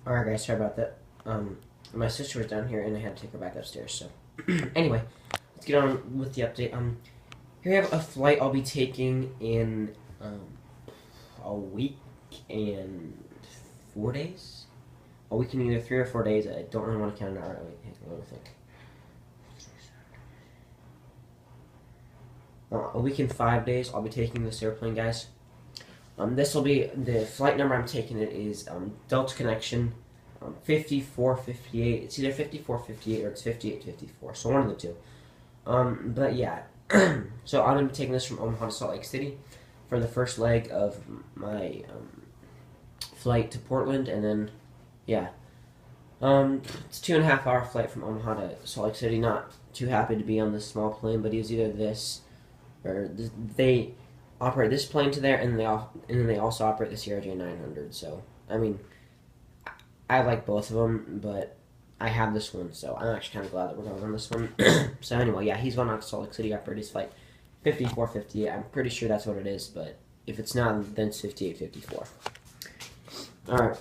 Alright guys, sorry about that. My sister was down here and I had to take her back upstairs, so. Anyway, let's get on with the update. Here I have a flight I'll be taking in, a week and 4 days? A week in either 3 or 4 days. I don't really want to count it out. Wait, let me think. A week and 5 days I'll be taking this airplane, guys. This will be, the flight number I'm taking it is Delta Connection 5458. It's either 5458 or it's 5854, so one of the two. But yeah, so I'm going to be taking this from Omaha to Salt Lake City for the first leg of my flight to Portland, and then, yeah. It's a 2.5 hour flight from Omaha to Salt Lake City. Not too happy to be on this small plane, but it was either this, or they operate this plane to there, and then they also operate the CRJ 900. So I mean, I like both of them, but I have this one, so I'm actually kind of glad that we're going on this one. So anyway, yeah, he's going out to Salt Lake City after his flight 5458. I'm pretty sure that's what it is, but if it's not, then it's 5854. All right,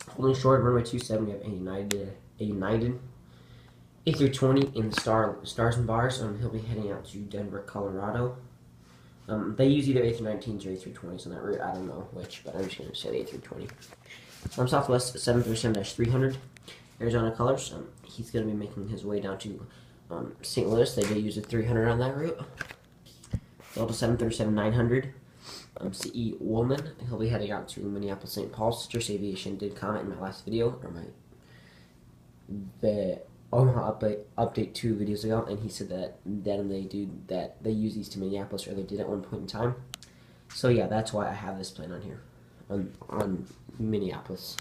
holding short runway 27. We have a United A320 in the Stars and Bars. He'll be heading out to Denver, Colorado. They use either A319s or A320s on that route. I don't know which, but I'm just going to say the A320. Southwest 737-300, Arizona colors. He's going to be making his way down to St. Louis. They do use a 300 on that route. Delta 737-900, CE Woolman. He'll be heading out to Minneapolis, St. Paul. Citrus Aviation did comment in my last video, or the Omaha update 2 videos ago, and he said that they use these to Minneapolis, or they did at one point in time. So yeah, that's why I have this plane on here, on Minneapolis.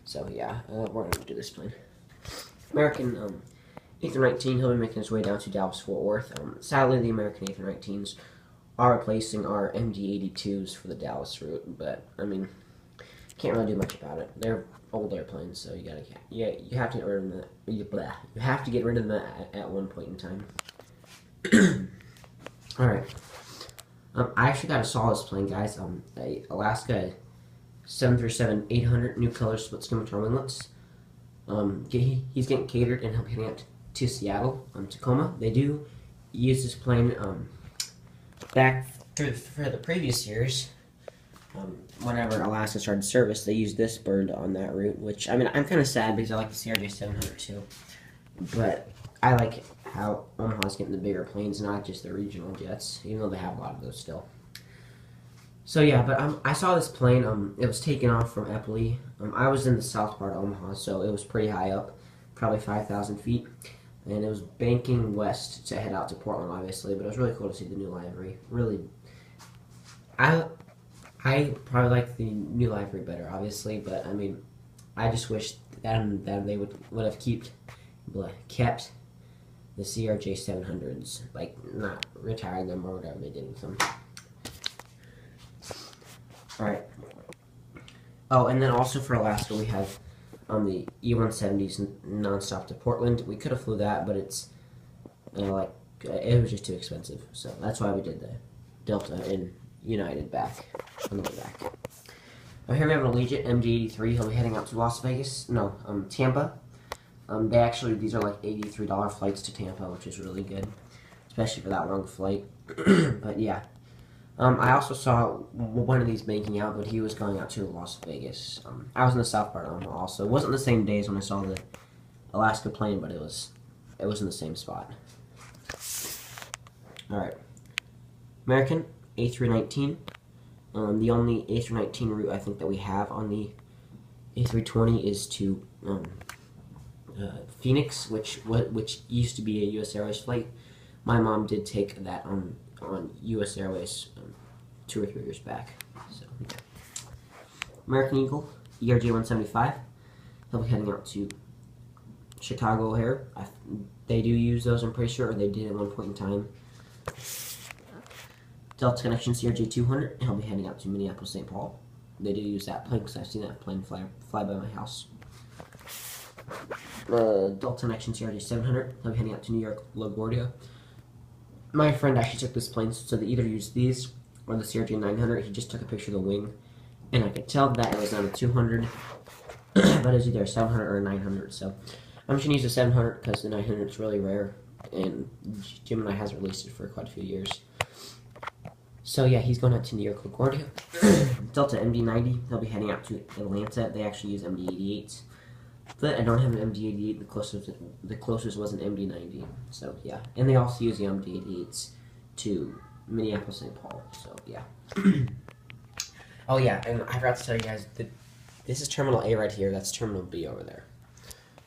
So yeah, we're gonna do this plane. American A319. He'll be making his way down to Dallas Fort Worth. Sadly, the American A319s are replacing our MD-82s for the Dallas route, but I mean, can't really do much about it. They're old airplanes, so you have to get rid of them. You have to get rid of them at one point in time. All right. I actually saw this plane, guys. A Alaska 737-800, new color, split skim turbo inlets. He's getting catered, and he'll be heading out to Seattle, Tacoma. They do use this plane back for the previous years. Whenever Alaska started service, they used this bird on that route, which, I mean, I'm kind of sad because I like the CRJ 700 too. But I like how Omaha's getting the bigger planes, not just the regional jets, even though they have a lot of those still. So yeah, but I saw this plane. It was taken off from Eppley. I was in the south part of Omaha, so it was pretty high up, probably 5,000 feet, and it was banking west to head out to Portland, obviously. But it was really cool to see the new livery. Really, I probably like the new livery better, obviously, but I mean, I just wish that they would have kept the CRJ 700s, like not retired them or whatever they did with them. All right. Oh, and then also for Alaska, we have the E-170s nonstop to Portland. We could have flew that, but it's it was just too expensive, so that's why we did the Delta and United back on the way back. Here we have an Allegiant MD-83. He'll be heading out to Las Vegas. No, Tampa. These are like $83 flights to Tampa, which is really good, especially for that long flight. But yeah, I also saw one of these banking out, but he was going out to Las Vegas. I was in the south part of Omaha also. It wasn't the same days when I saw the Alaska plane, but it was in the same spot. All right, American A319. The only A319 route I think that we have on the A320 is to Phoenix, which used to be a U.S. Airways flight. My mom did take that on U.S. Airways 2 or 3 years back. So, yeah. American Eagle ERJ 175. He'll be heading out to Chicago O'Hare. They do use those, I'm pretty sure, or they did at one point in time. Delta Connection CRJ 200. He'll be heading out to Minneapolis, St. Paul. They do use that plane because I've seen that plane fly by my house. Delta Connection CRJ 700. He'll be heading out to New York, LaGuardia. My friend actually took this plane, so they either use these or the CRJ 900. He just took a picture of the wing, and I could tell that it was on a 200. but it's either a 700 or a 900. So I'm just gonna use the 700 because the 900 is really rare, and Gemini has released it for quite a few years. So yeah, he's going out to New York LaGuardia. Delta MD-90. He'll be heading out to Atlanta. They actually use MD-88s, but I don't have an MD-88. The closest was an MD-90. So yeah, and they also use the MD-88s to Minneapolis, St. Paul. So yeah. Oh yeah, and I forgot to tell you guys that this is Terminal A right here. That's Terminal B over there.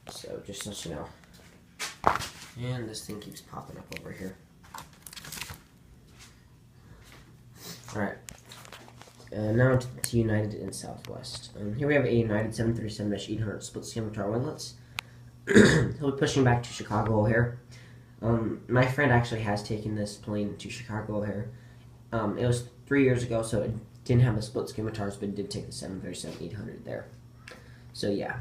So just so you know. And this thing keeps popping up over here. Alright. Now to United and Southwest. Here we have a United 737-800 split scimitar winglets. He'll be pushing back to Chicago O'Hare. My friend actually has taken this plane to Chicago O'Hare. It was 3 years ago, so it didn't have the split scimitars, but it did take the 737-800 there. So yeah.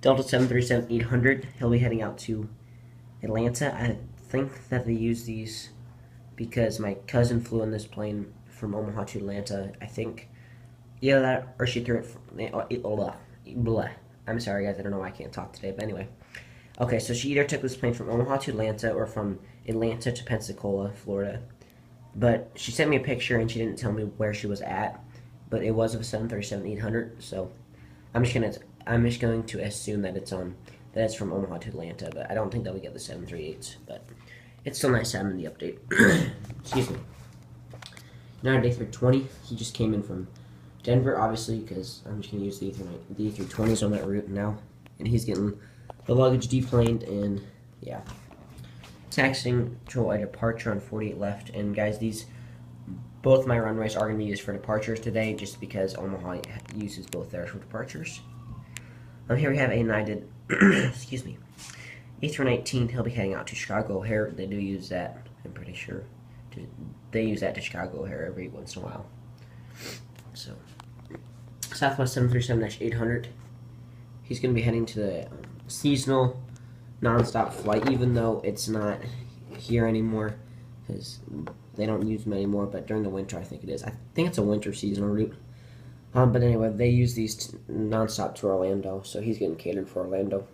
Delta 737-800, he'll be heading out to Atlanta. I think that they use these because my cousin flew in this plane from Omaha to Atlanta. I think, yeah, that, or she threw it blah. I'm sorry, guys, I don't know why I can't talk today, but anyway. Okay, so she either took this plane from Omaha to Atlanta or from Atlanta to Pensacola, Florida. But she sent me a picture and she didn't tell me where she was at, but it was of a 737-800, so I'm just going to assume that it's from Omaha to Atlanta, but I don't think that we get the 738s, but it's still nice to have him in the update. Excuse me. United A320, he just came in from Denver, obviously, because I'm just going to use the A320s on that route now, and he's getting the luggage deplaned, and yeah. Taxiing to a departure on 48 left, and guys, both my runways are going to be used for departures today, just because Omaha uses both theirs for departures. Here we have a United, excuse me, A319. He'll be heading out to Chicago O'Hare. They do use that, I'm pretty sure. They use that to Chicago O'Hare every once in a while. So, Southwest 737-800. He's going to be heading to the seasonal non-stop flight, even though it's not here anymore, because they don't use them anymore, but during the winter I think it is. I think it's a winter seasonal route. But anyway, they use these non-stop to Orlando, so he's getting catered for Orlando.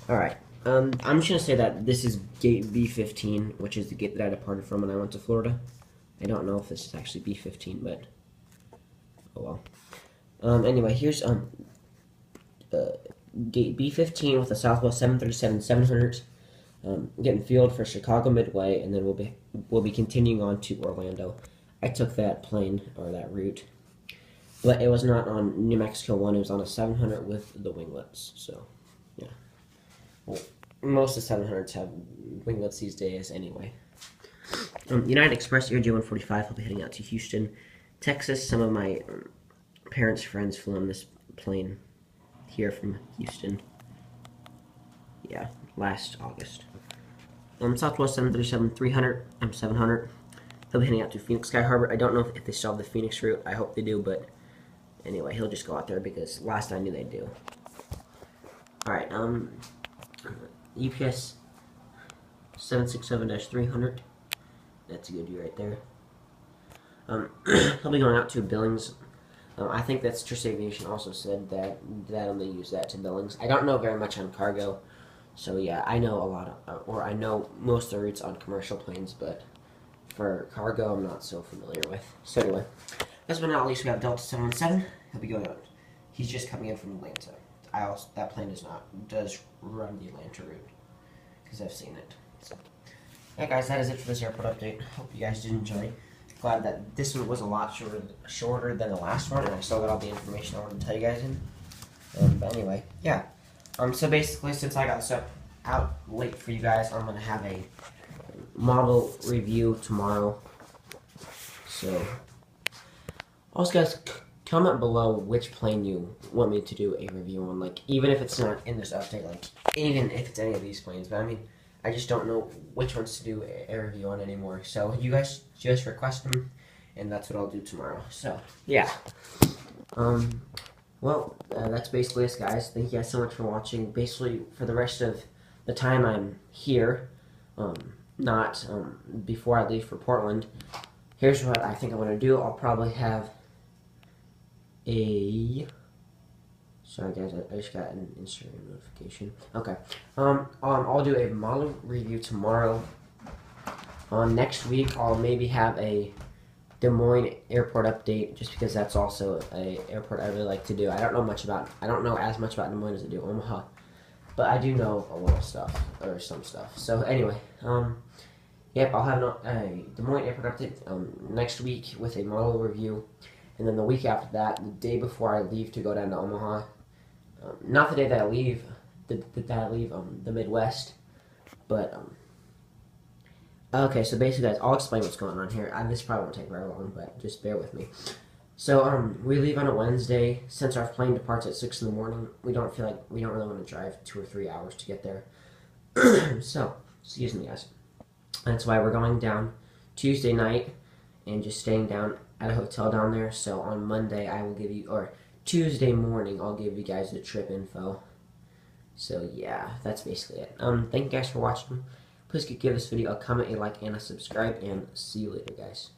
Alright, I'm just going to say that this is gate B15, which is the gate that I departed from when I went to Florida. I don't know if this is actually B15, but oh well. Anyway, here's gate B15 with the Southwest 737-700, getting fueled for Chicago Midway, and then we'll be continuing on to Orlando. I took that plane, or that route, but it was not on New Mexico 1, it was on a 700 with the winglets, so, yeah. Well, most of the 700s have winglets these days anyway. United Express Air J145 will be heading out to Houston, Texas. Some of my parents' friends flew on this plane here from Houston, yeah, last August. Southwest 737-700, he'll be heading out to Phoenix Sky Harbor. I don't know if they still have the Phoenix route. I hope they do, but anyway, he'll just go out there because last I knew they do. Alright, UPS 767-300, that's a good view right there. He'll be going out to Billings. I think that Citrus Aviation also said that they use that to Billings. I don't know very much on cargo, so yeah, I know a lot of, or I know most of the routes on commercial planes, but for cargo, I'm not so familiar with. So anyway, last but not least, we have Delta 717. He'll be going out. He's just coming in from Atlanta. That plane does run the Atlanta route, because I've seen it. So, yeah, guys, that is it for this airport update. Hope you guys did enjoy. Glad that this one was a lot shorter than the last one, and I still got all the information I wanted to tell you guys in. But anyway, yeah. So basically, since I got this out late for you guys, I'm gonna have a model review tomorrow. So, also, guys, comment below which plane you want me to do a review on. Like, even if it's not in this update, like even if it's any of these planes. But I mean, I just don't know which ones to do a review on anymore. So you guys just request them, and that's what I'll do tomorrow. So yeah. Well, that's basically it, guys. Thank you guys so much for watching. Basically, for the rest of the time I'm here, not before I leave for Portland, here's what I think I'm going to do. I'll probably have a Sorry guys, I just got an Instagram notification. Okay. I'll do a model review tomorrow. Next week I'll maybe have a Des Moines airport update, just because that's also a airport I really like to do. I don't know as much about Des Moines as I do Omaha, but I do know a little stuff, or some stuff. So anyway, yep, I'll have a Des Moines airport update next week with a model review, and then the week after that, the day before I leave to go down to Omaha, not the day that I leave, the Midwest, but okay, so basically, guys, I'll explain what's going on here. This probably won't take very long, but just bear with me. So, we leave on a Wednesday. Since our plane departs at 6 in the morning, we don't really want to drive 2 or 3 hours to get there. So, excuse me, guys. That's why we're going down Tuesday night and just staying down at a hotel down there. So, on Monday, or Tuesday morning, I'll give you guys the trip info. So, yeah, that's basically it. Thank you guys for watching. Please give this video a comment, a like, and a subscribe, and see you later, guys.